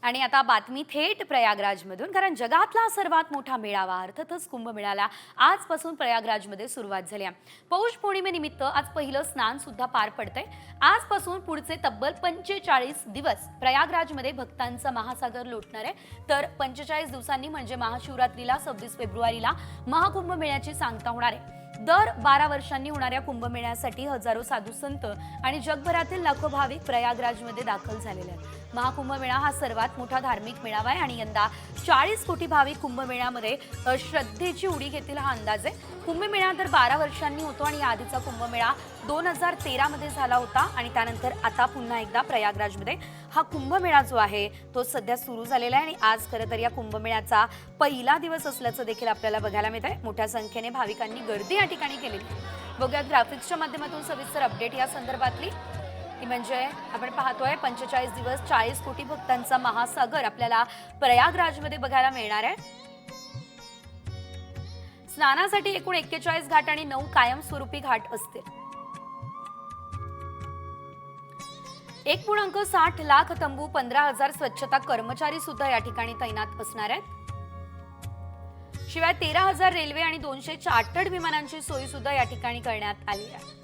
आणि आता बातमी थेट प्रयागराजमधून, कारण जगातला सर्वात मोठा मेळावा अर्थातच कुंभमेळ्याला आजपासून प्रयागराजमध्ये सुरुवात झाली आहे। पौष पौर्णिमेनिमित्त आज पहिलं स्नान सुद्धा पार पडतंय। आजपासून पुढचे तब्बल 45 दिवस प्रयागराजमध्ये भक्तांचा महासागर लोटणार आहे। तर 45 दिवसांनी म्हणजे महाशिवरात्रीला 26 फेब्रुवारीला महाकुंभमेळ्याची सांगता होणार आहे। दर 12 वर्षांनी होणाऱ्या कुंभमेळ्यासाठी हजारो साधू संत आणि जगभरातील लाखो भाविक प्रयागराजमध्ये दाखल झालेले आहेत। महाकुंभमेळा हा सर्वात मोठा धार्मिक मेळावा आहे आणि यंदा 40 कोटी भाविक कुंभमेळ्यामध्ये श्रद्धेची उडी घेतील हा अंदाज आहे। कुंभमेळा दर 12 वर्षांनी होतो आणि आधीचा कुंभमेळा 2013 मध्ये झाला होता आणि त्यानंतर आता पुन्हा एकदा प्रयागराजमध्ये हा कुंभमेळा जो आहे तो सध्या सुरू झालेला आहे आणि आज खरं तर या कुंभमेळ्याचा पहिला दिवस असल्याचं देखील आपल्याला बघायला मिळत आहे। मोठ्या संख्येने भाविकांनी गर्दी या ठिकाणी केलेली आहे। बघूया ग्राफिक्सच्या माध्यमातून सविस्तर अपडेट या संदर्भातली, की म्हणजे आपण पाहतोय 45 दिवस 40 कोटी भक्तांचा महासागर आपल्याला प्रयागराजमध्ये बघायला मिळणार आहे। स्नानासाठी एकूण 41 घाट आणि 9 कायमस्वरूपी घाट असतील। 1.60 लाख तंबू, 15,000 स्वच्छता कर्मचारी सुद्धा या ठिकाणी तैनात असणार आहेत। शिवाय 13,000 रेल्वे आणि 200 चार्टर्ड विमानांची सोय सुद्धा या ठिकाणी करण्यात आली आहे।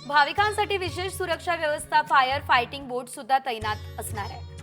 भाविकांसाठी विशेष सुरक्षा व्यवस्था, फायर फायटिंग बोट सुद्धा तैनात असणार आहे।